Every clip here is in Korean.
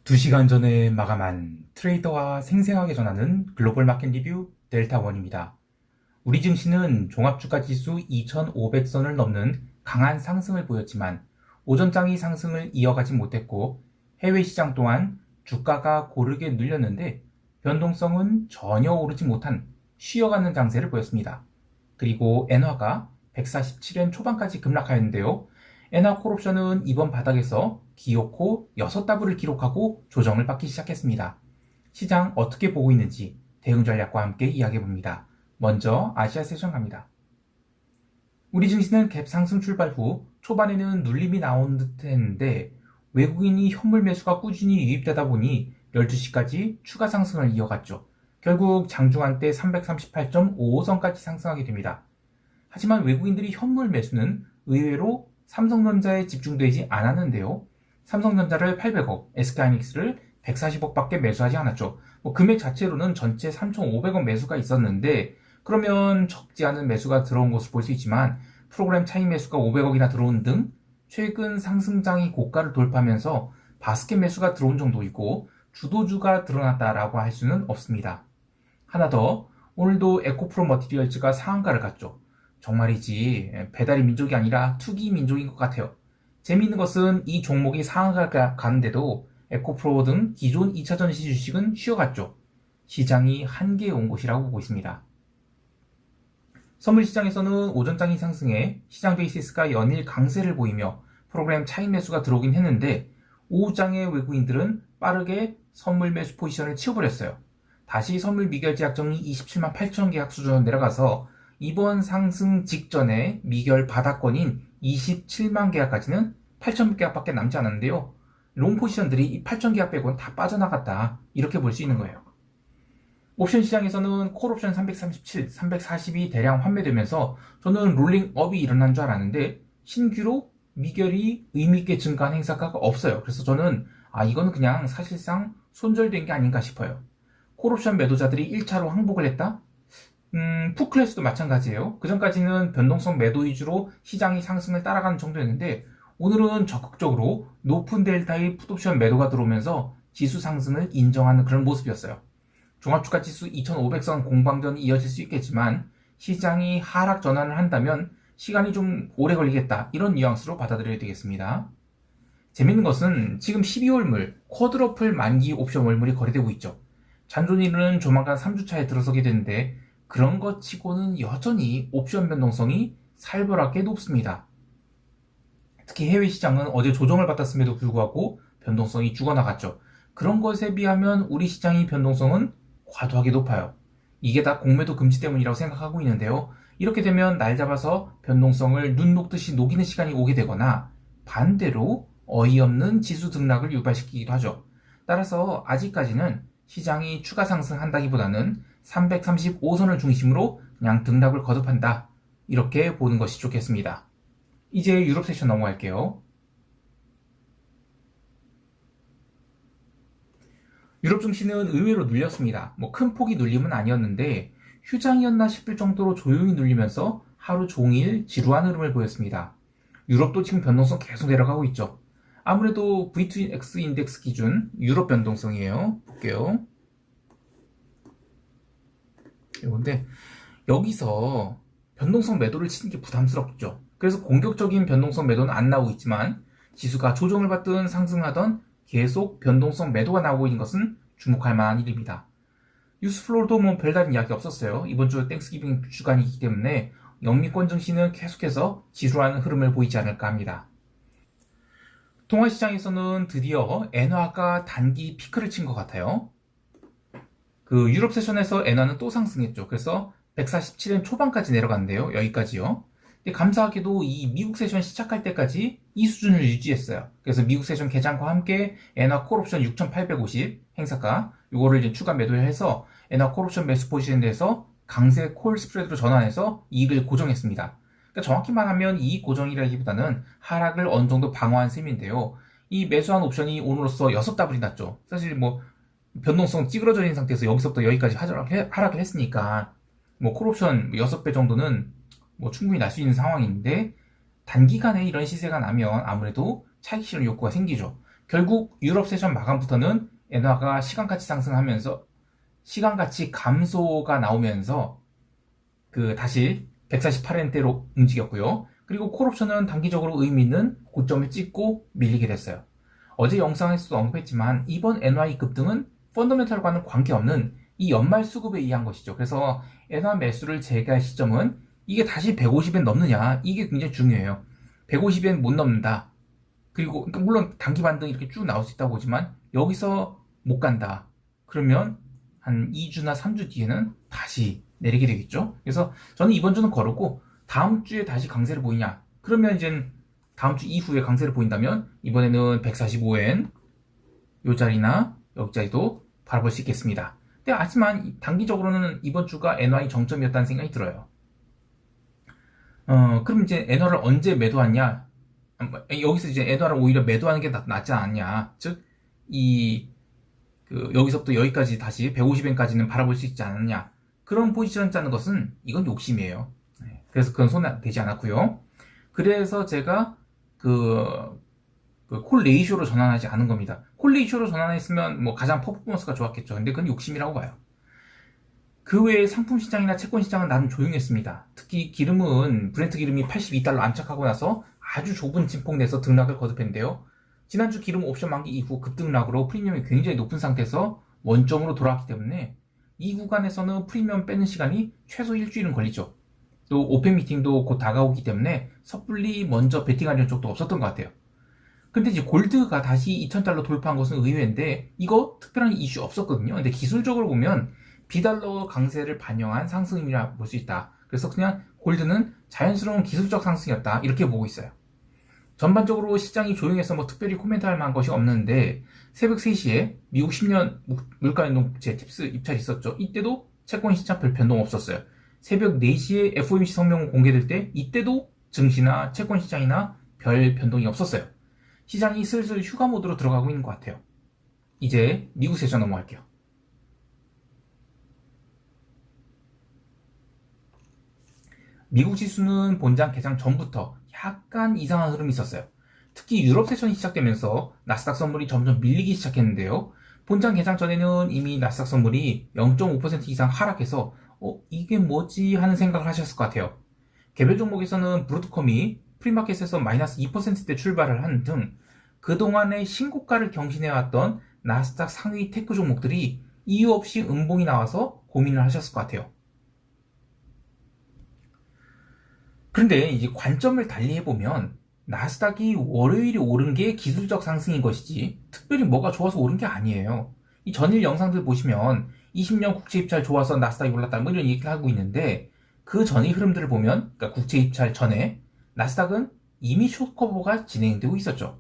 2시간 전에 마감한 트레이더와 생생하게 전하는 글로벌 마켓 리뷰 델타원입니다. 우리 증시는 종합주가 지수 2500선을 넘는 강한 상승을 보였지만 오전장이 상승을 이어가지 못했고 해외 시장 또한 주가가 고르게 눌렸는데 변동성은 전혀 오르지 못한 쉬어가는 장세를 보였습니다. 그리고 엔화가 147엔 초반까지 급락하였는데요. 엔화 콜옵션은 이번 바닥에서 기어코 6더블을 기록하고 조정을 받기 시작했습니다. 시장 어떻게 보고 있는지 대응 전략과 함께 이야기해봅니다. 먼저 아시아 세션 갑니다. 우리 증시는 갭 상승 출발 후 초반에는 눌림이 나온 듯 했는데 외국인이 현물 매수가 꾸준히 유입되다 보니 12시까지 추가 상승을 이어갔죠. 결국 장중한 때 338.55선까지 상승하게 됩니다. 하지만 외국인들이 현물 매수는 의외로 삼성전자에 집중되지 않았는데요. 삼성전자를 800억, SK하이닉스를 140억밖에 매수하지 않았죠. 금액 자체로는 전체 3,500억 매수가 있었는데 그러면 적지 않은 매수가 들어온 것을 볼 수 있지만 프로그램 차익 매수가 500억이나 들어온 등 최근 상승장이 고가를 돌파하면서 바스켓 매수가 들어온 정도이고 주도주가 드러났다라고 할 수는 없습니다. 하나 더, 오늘도 에코프로 머티리얼즈가 상한가를 갔죠. 정말이지 배달이 민족이 아니라 투기 민족인 것 같아요. 재미있는 것은 이 종목이 상한가 가는데도 에코프로 등 기존 2차전지 주식은 쉬어갔죠. 시장이 한계에 온 것이라고 보고 있습니다. 선물시장에서는 오전장이 상승해 시장 베이시스가 연일 강세를 보이며 프로그램 차익 매수가 들어오긴 했는데 오후장의 외국인들은 빠르게 선물 매수 포지션을 치워버렸어요. 다시 선물 미결제 약정이 27만 8천 계약 수준으로 내려가서 이번 상승 직전에 미결 바닥권인 27만 계약까지는 8천 계약밖에 남지 않았는데요. 롱 포지션들이 이 8천 계약 빼고는 다 빠져나갔다. 이렇게 볼 수 있는 거예요. 옵션 시장에서는 콜옵션 337, 340이 대량 환매되면서 저는 롤링업이 일어난 줄 알았는데 신규로 미결이 의미있게 증가한 행사가 없어요. 그래서 저는 이거는 그냥 사실상 손절된 게 아닌가 싶어요. 콜옵션 매도자들이 1차로 항복을 했다? 풋클래스도 마찬가지예요. 그전까지는 변동성 매도 위주로 시장이 상승을 따라가는 정도였는데 오늘은 적극적으로 높은 델타의 풋옵션 매도가 들어오면서 지수 상승을 인정하는 그런 모습이었어요. 종합주가 지수 2500선 공방전이 이어질 수 있겠지만 시장이 하락 전환을 한다면 시간이 좀 오래 걸리겠다, 이런 뉘앙스로 받아들여야 되겠습니다. 재밌는 것은 지금 12월물 쿼드러플 만기 옵션 월물이 거래되고 있죠. 잔존이는 조만간 3주차에 들어서게 되는데 그런 것 치고는 여전히 옵션 변동성이 살벌하게 높습니다. 특히 해외 시장은 어제 조정을 받았음에도 불구하고 변동성이 죽어나갔죠. 그런 것에 비하면 우리 시장의 변동성은 과도하게 높아요. 이게 다 공매도 금지 때문이라고 생각하고 있는데요. 이렇게 되면 날 잡아서 변동성을 눈 녹듯이 녹이는 시간이 오게 되거나 반대로 어이없는 지수 등락을 유발시키기도 하죠. 따라서 아직까지는 시장이 추가 상승한다기보다는 335선을 중심으로 그냥 등락을 거듭한다, 이렇게 보는 것이 좋겠습니다. 이제 유럽 세션 넘어갈게요. 유럽 증시는 의외로 눌렸습니다. 큰 폭이 눌림은 아니었는데 휴장이었나 싶을 정도로 조용히 눌리면서 하루 종일 지루한 흐름을 보였습니다. 유럽도 지금 변동성 계속 내려가고 있죠. 아무래도 V2X 인덱스 기준 유럽 변동성이에요. 볼게요. 이건데 여기서 변동성 매도를 치는 게 부담스럽죠. 그래서 공격적인 변동성 매도는 안 나오고 있지만 지수가 조정을 받든 상승하던 계속 변동성 매도가 나오고 있는 것은 주목할 만한 일입니다. 뉴스플로우도 별다른 이야기 없었어요. 이번 주 땡스기빙 주간이기 때문에 영미권 증시는 계속해서 지루한 흐름을 보이지 않을까 합니다. 통화시장에서는 드디어 엔화가 단기 피크를 친 것 같아요. 유럽 세션에서 엔화는 또 상승했죠. 그래서 147엔 초반까지 내려갔는데요. 여기까지요. 근데 감사하게도 이 미국 세션 시작할 때까지 이 수준을 유지했어요. 그래서 미국 세션 개장과 함께 엔화 콜옵션 6,850 행사가 요거를 이제 추가 매도해서 엔화 콜옵션 매수 포지션에 대해서 강세 콜 스프레드로 전환해서 이익을 고정했습니다. 그러니까 정확히 말하면 이익 고정이라기보다는 하락을 어느 정도 방어한 셈인데요. 이 매수한 옵션이 오늘로써 6더블이 났죠. 사실 변동성 찌그러져 있는 상태에서 여기서부터 여기까지 하락을 했으니까 콜옵션 6배 정도는 충분히 날 수 있는 상황인데 단기간에 이런 시세가 나면 아무래도 차익 실현 욕구가 생기죠. 결국 유럽 세션 마감부터는 엔화가 시간가치 상승하면서 시간가치 감소가 나오면서 다시 148엔대로 움직였고요. 그리고 콜옵션은 단기적으로 의미 있는 고점을 찍고 밀리게 됐어요. 어제 영상에서도 언급했지만 이번 NY 급등은 펀더멘털과는 관계없는 이 연말 수급에 의한 것이죠. 그래서 엔화 매수를 재개할 시점은 이게 다시 150엔 넘느냐, 이게 굉장히 중요해요. 150엔 못 넘는다. 그리고 그러니까 물론 단기 반등 이렇게 쭉 나올 수 있다고 보지만 여기서 못 간다. 그러면 한 2주나 3주 뒤에는 다시 내리게 되겠죠. 그래서 저는 이번 주는 거르고 다음 주에 다시 강세를 보이냐, 그러면 이제 다음 주 이후에 강세를 보인다면 이번에는 145엔 요 자리나 여기 자리도 바라볼 수 있겠습니다. 근데 하지만 단기적으로는 이번 주가 NY 정점이었다는 생각이 들어요. 그럼 이제 엔화를 언제 매도하냐? 여기서 이제 엔화를 오히려 매도하는 게 낫지 않냐? 즉, 여기서부터 여기까지 다시 150엔까지는 바라볼 수 있지 않느냐? 그런 포지션 짜는 것은 이건 욕심이에요. 그래서 그건 손에 되지 않았고요. 그래서 제가 콜 레이쇼로 전환하지 않은 겁니다. 콜 레이쇼로 전환했으면 뭐 가장 퍼포먼스가 좋았겠죠. 근데 그건 욕심이라고 봐요. 그 외에 상품 시장이나 채권 시장은 나름 조용했습니다. 특히 기름은 브렌트 기름이 82달러 안착하고 나서 아주 좁은 진폭 내서 등락을 거듭했는데요. 지난주 기름 옵션 만기 이후 급등락으로 프리미엄이 굉장히 높은 상태에서 원점으로 돌아왔기 때문에 이 구간에서는 프리미엄 빼는 시간이 최소 일주일은 걸리죠. 또 오펙 미팅도 곧 다가오기 때문에 섣불리 먼저 베팅하려는 쪽도 없었던 것 같아요. 근데 이제 골드가 다시 2000달러 돌파한 것은 의외인데 이거 특별한 이슈 없었거든요. 근데 기술적으로 보면 비달러 강세를 반영한 상승이라 볼 수 있다. 그래서 그냥 골드는 자연스러운 기술적 상승이었다, 이렇게 보고 있어요. 전반적으로 시장이 조용해서 뭐 특별히 코멘트할 만한 것이 없는데 새벽 3시에 미국 10년 물가연동제 팁스 입찰이 있었죠. 이때도 채권 시장 별 변동 없었어요. 새벽 4시에 FOMC 성명 공개될 때 이때도 증시나 채권 시장이나 별 변동이 없었어요. 시장이 슬슬 휴가 모드로 들어가고 있는 것 같아요. 이제 미국 세션 넘어갈게요. 미국 지수는 본장 개장 전부터 약간 이상한 흐름이 있었어요. 특히 유럽 세션이 시작되면서 나스닥 선물이 점점 밀리기 시작했는데요. 본장 개장 전에는 이미 나스닥 선물이 0.5% 이상 하락해서 이게 뭐지 하는 생각을 하셨을 것 같아요. 개별 종목에서는 브로드컴이 프리마켓에서 마이너스 2%대 출발을 한 등 그동안의 신고가를 경신해왔던 나스닥 상위 테크 종목들이 이유 없이 음봉이 나와서 고민을 하셨을 것 같아요. 그런데 이제 관점을 달리 해보면 나스닥이 월요일에 오른 게 기술적 상승인 것이지 특별히 뭐가 좋아서 오른 게 아니에요. 이 전일 영상들 보시면 20년 국채 입찰 좋아서 나스닥이 올랐다 뭐 이런 얘기를 하고 있는데 그 전의 흐름들을 보면, 그러니까 국채 입찰 전에 나스닥은 이미 숏커버가 진행되고 있었죠.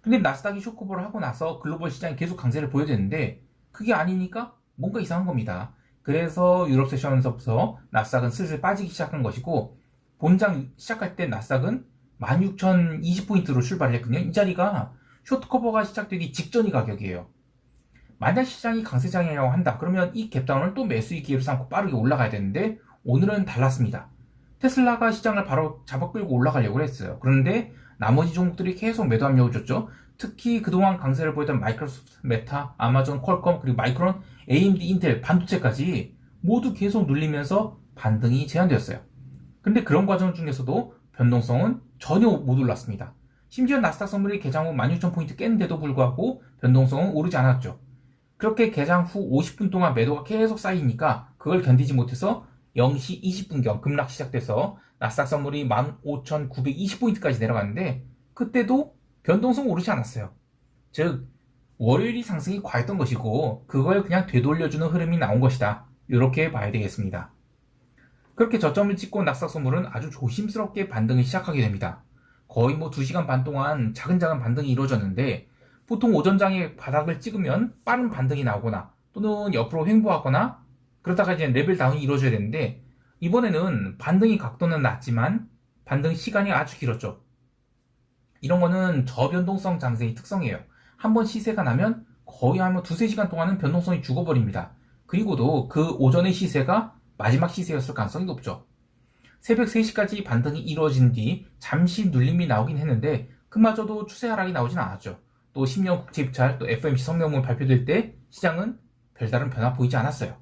근데 나스닥이 숏커버를 하고 나서 글로벌 시장이 계속 강세를 보여줬는데 그게 아니니까 뭔가 이상한 겁니다. 그래서 유럽 세션에서부터 나스닥은 슬슬 빠지기 시작한 것이고 본장 시작할 때 나스닥은 16,020포인트로 출발을 했거든요. 이 자리가 숏커버가 시작되기 직전이 가격이에요. 만약 시장이 강세장이라고 한다, 그러면 이 갭다운을 또 매수의 기회로 삼고 빠르게 올라가야 되는데 오늘은 달랐습니다. 테슬라가 시장을 바로 잡아끌고 올라가려고 했어요. 그런데 나머지 종목들이 계속 매도 압력을 줬죠. 특히 그동안 강세를 보였던 마이크로소프트, 메타, 아마존, 퀄컴, 그리고 마이크론, AMD, 인텔, 반도체까지 모두 계속 눌리면서 반등이 제한되었어요. 근데 그런 과정 중에서도 변동성은 전혀 못 올랐습니다. 심지어 나스닥 선물이 개장 후 16,000포인트 깼는데도 불구하고 변동성은 오르지 않았죠. 그렇게 개장 후 50분 동안 매도가 계속 쌓이니까 그걸 견디지 못해서 0시 20분경 급락 시작돼서 나스닥 선물이 15,920포인트까지 내려갔는데 그때도 변동성 오르지 않았어요. 즉 월요일이 상승이 과했던 것이고 그걸 그냥 되돌려주는 흐름이 나온 것이다, 이렇게 봐야 되겠습니다. 그렇게 저점을 찍고 나스닥 선물은 아주 조심스럽게 반등을 시작하게 됩니다. 거의 2시간 반 동안 작은 반등이 이루어졌는데 보통 오전장에 바닥을 찍으면 빠른 반등이 나오거나 또는 옆으로 횡보하거나 그러다가 이제 레벨 다운이 이루어져야 되는데 이번에는 반등이 각도는 낮지만 반등 시간이 아주 길었죠. 이런 거는 저변동성 장세의 특성이에요. 한번 시세가 나면 거의 한 2-3시간 동안은 변동성이 죽어버립니다. 그리고도 그 오전의 시세가 마지막 시세였을 가능성이 높죠. 새벽 3시까지 반등이 이루어진 뒤 잠시 눌림이 나오긴 했는데 그마저도 추세 하락이 나오진 않았죠. 또 10년 국채 입찰, 또 FOMC 성명문 발표될 때 시장은 별다른 변화 보이지 않았어요.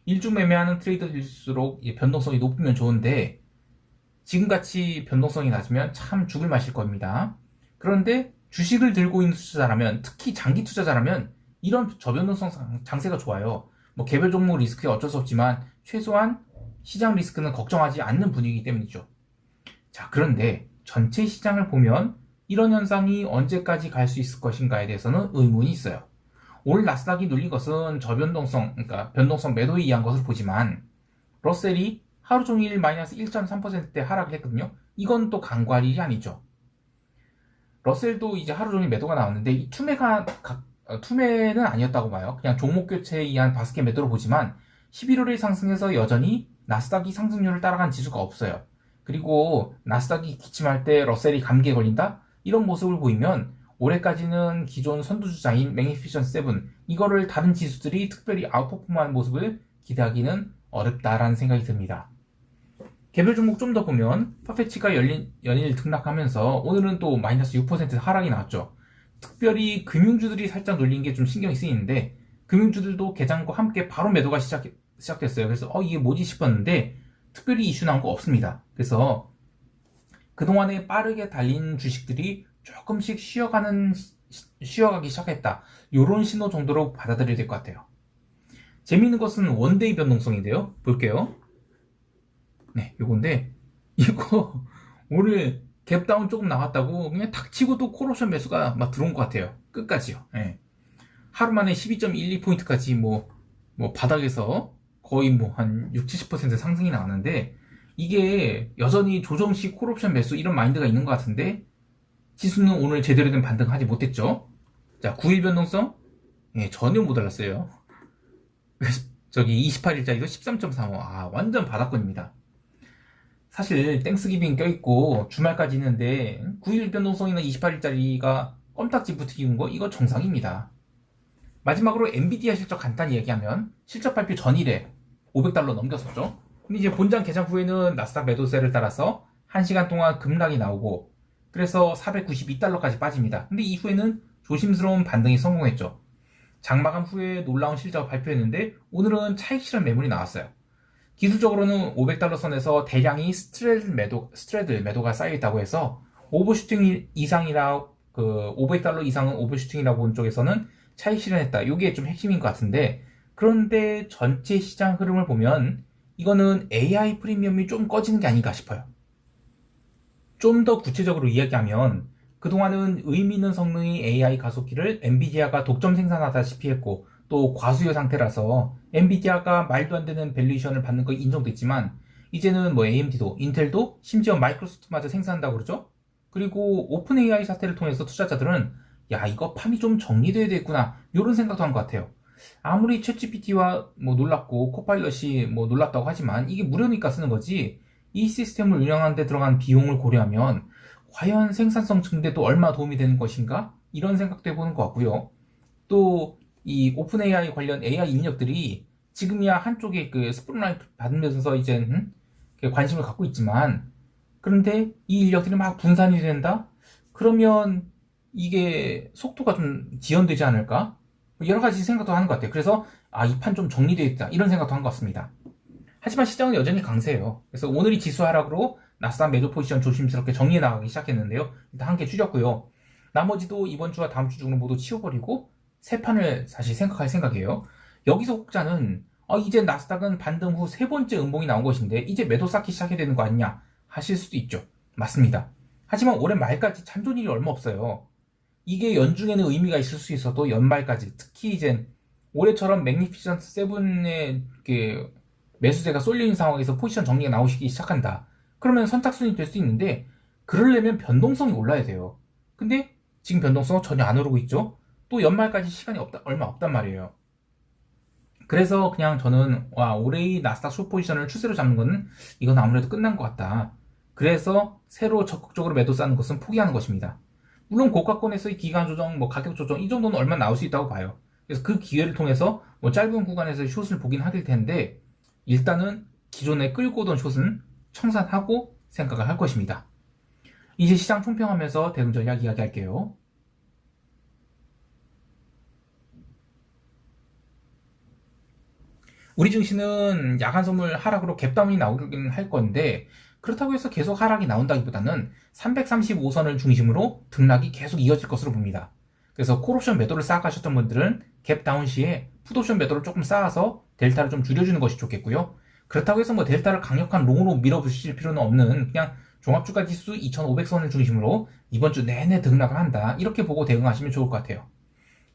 일주 매매하는 트레이더일수록 변동성이 높으면 좋은데 지금같이 변동성이 낮으면 참 죽을 맛일 겁니다. 그런데 주식을 들고 있는 투자자라면, 특히 장기 투자자라면 이런 저변동성 장세가 좋아요. 뭐 개별 종목 리스크에 어쩔 수 없지만 최소한 시장 리스크는 걱정하지 않는 분위기이기 때문이죠. 자, 그런데 전체 시장을 보면 이런 현상이 언제까지 갈 수 있을 것인가에 대해서는 의문이 있어요. 오늘 나스닥이 눌린 것은 저변동성, 그러니까 변동성 매도에 의한 것을 보지만 러셀이 하루 종일 마이너스 1.3%대 하락을 했거든요. 이건 또 간과할 일이 아니죠. 러셀도 이제 하루 종일 매도가 나왔는데 이 투매는 아니었다고 봐요. 그냥 종목 교체에 의한 바스켓 매도로 보지만 11월에 상승해서 여전히 나스닥이 상승률을 따라간 지수가 없어요. 그리고 나스닥이 기침할 때 러셀이 감기에 걸린다? 이런 모습을 보이면 올해까지는 기존 선두주자인 매니피션 7 이거를 다른 지수들이 특별히 아웃퍼폼하는 모습을 기대하기는 어렵다라는 생각이 듭니다. 개별 종목 좀 더 보면 퍼페치가 연일 등락하면서 오늘은 또 마이너스 6% 하락이 나왔죠. 특별히 금융주들이 살짝 눌린 게 좀 신경이 쓰이는데 금융주들도 개장과 함께 바로 매도가 시작됐어요. 그래서 이게 뭐지 싶었는데 특별히 이슈 나온 거 없습니다. 그래서 그동안에 빠르게 달린 주식들이 조금씩 쉬어가기 시작했다. 이런 신호 정도로 받아들여야 될 것 같아요. 재미있는 것은 원데이 변동성인데요. 볼게요. 네, 요건데 이거 오늘 갭다운 조금 나왔다고 그냥 닥치고 또 콜옵션 매수가 막 들어온 것 같아요. 끝까지요. 네. 하루 만에 12.12포인트까지 뭐 바닥에서 거의 뭐 한 60-70% 상승이 나왔는데 이게 여전히 조정시 콜옵션 매수 이런 마인드가 있는 것 같은데 지수는 오늘 제대로 된 반등하지 못했죠. 자, 9일 변동성 전혀 못 올랐어요. 저기 28일짜리도 13.35. 완전 바닥권입니다. 사실 땡스기빙 껴있고 주말까지 있는데 9일 변동성이나 28일짜리가 껌딱지 부티긴 거 이거 정상입니다. 마지막으로 엔비디아 실적 간단히 얘기하면 실적 발표 전일에 $500 넘겼었죠. 근데 이제 본장 개장 후에는 나스닥 매도세를 따라서 1시간 동안 급락이 나오고 그래서 $492까지 빠집니다. 근데 이후에는 조심스러운 반등이 성공했죠. 장마감 후에 놀라운 실적을 발표했는데 오늘은 차익 실현 매물이 나왔어요. 기술적으로는 $500 선에서 대량이 스트레들 매도가 쌓여있다고 해서 오버슈팅 이상이라 $500 이상은 오버슈팅이라고 본 쪽에서는 차익 실현했다. 이게 좀 핵심인 것 같은데 그런데 전체 시장 흐름을 보면 이거는 AI 프리미엄이 좀 꺼지는 게 아닌가 싶어요. 좀 더 구체적으로 이야기하면 그동안은 의미 있는 성능의 AI 가속기를 엔비디아가 독점 생산하다시피 했고 또 과수요 상태라서 엔비디아가 말도 안 되는 밸류에이션을 받는 거 인정됐지만 이제는 뭐 AMD도 인텔도 심지어 마이크로소프트마저 생산한다고 그러죠. 그리고 오픈 AI 사태를 통해서 투자자들은 야 이거 판이 좀 정리돼야 되겠구나 이런 생각도 한 것 같아요. 아무리 챗GPT와 뭐 놀랍고 코파일럿이 뭐 놀랍다고 하지만 이게 무료니까 쓰는 거지 이 시스템을 운영하는 데 들어간 비용을 고려하면 과연 생산성 증대도 얼마 도움이 되는 것인가? 이런 생각도 해보는 것 같고요. 또 이 오픈 AI 관련 AI 인력들이 지금이야 한쪽에 그 스포트라이트 받으면서 이제 관심을 갖고 있지만 그런데 이 인력들이 막 분산이 된다? 그러면 이게 속도가 좀 지연되지 않을까? 여러 가지 생각도 하는 것 같아요. 그래서 이 판 좀 정리되어 있다 이런 생각도 한 것 같습니다. 하지만 시장은 여전히 강세예요. 그래서 오늘이 지수 하락으로 나스닥 매도 포지션 조심스럽게 정리해 나가기 시작했는데요. 일단 한 개 줄였고요. 나머지도 이번 주와 다음 주 중으로 모두 치워버리고 새 판을 다시 생각할 생각이에요. 여기서 혹자는 이제 나스닥은 반등 후 세 번째 음봉이 나온 것인데 이제 매도 쌓기 시작해야 되는 거 아니냐 하실 수도 있죠. 맞습니다. 하지만 올해 말까지 잔존일이 얼마 없어요. 이게 연중에는 의미가 있을 수 있어도 연말까지 특히 이제 올해처럼 매니피션트 7의 매수세가 쏠리는 상황에서 포지션 정리가 나오시기 시작한다. 그러면 선착순이 될 수 있는데 그러려면 변동성이 올라야 돼요. 근데 지금 변동성은 전혀 안 오르고 있죠. 또 연말까지 시간이 얼마 없단 말이에요. 그래서 그냥 저는 올해의 나스닥 숏 포지션을 추세로 잡는 거는 이건 아무래도 끝난 것 같다. 그래서 새로 적극적으로 매도 쌓는 것은 포기하는 것입니다. 물론 고가권에서의 기간 조정, 가격 조정 이 정도는 얼마 나올 수 있다고 봐요. 그래서 그 기회를 통해서 짧은 구간에서 숏을 보긴 하길 텐데 일단은 기존에 끌고 오던 숏은 청산하고 생각을 할 것입니다. 이제 시장 총평하면서 대응 전략 이야기할게요. 우리 증시는 야간 선물 하락으로 갭다운이 나오긴 할 건데 그렇다고 해서 계속 하락이 나온다기보다는 335선을 중심으로 등락이 계속 이어질 것으로 봅니다. 그래서 콜옵션 매도를 쌓아가셨던 분들은 갭다운 시에 풋옵션 매도를 조금 쌓아서 델타를 좀 줄여주는 것이 좋겠고요. 그렇다고 해서 뭐 델타를 강력한 롱으로 밀어붙일 필요는 없는 그냥 종합주가 지수 2500선을 중심으로 이번 주 내내 등락을 한다. 이렇게 보고 대응하시면 좋을 것 같아요.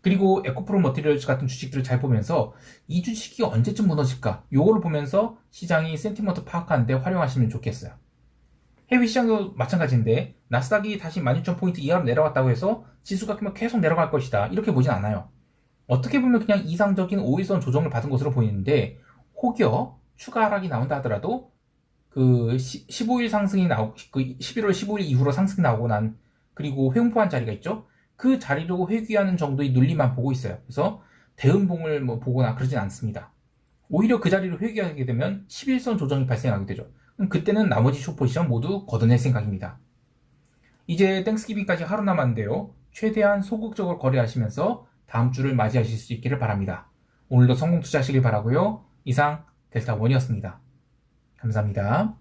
그리고 에코프로 머티리얼즈 같은 주식들을 잘 보면서 이 주식이 언제쯤 무너질까? 요거를 보면서 시장이 센티먼트 파악하는데 활용하시면 좋겠어요. 해외 시장도 마찬가지인데 나스닥이 다시 16,000포인트 이하로 내려갔다고 해서 지수가 그냥 계속 내려갈 것이다. 이렇게 보진 않아요. 어떻게 보면 그냥 이상적인 5일선 조정을 받은 것으로 보이는데 혹여 추가 하락이 나온다 하더라도 그 15일 상승이 나오고 그 11월 15일 이후로 상승이 나오고 난 그리고 회용포한 자리가 있죠. 그 자리로 회귀하는 정도의 눌림만 보고 있어요. 그래서 대음봉을 뭐 보거나 그러진 않습니다. 오히려 그 자리로 회귀하게 되면 11선 조정이 발생하게 되죠. 그럼 그때는 나머지 숏포지션 모두 걷어낼 생각입니다. 이제 땡스기빙까지 하루 남았는데요. 최대한 소극적으로 거래하시면서 다음 주를 맞이하실 수 있기를 바랍니다. 오늘도 성공 투자하시길 바라고요. 이상 델타원이었습니다. 감사합니다.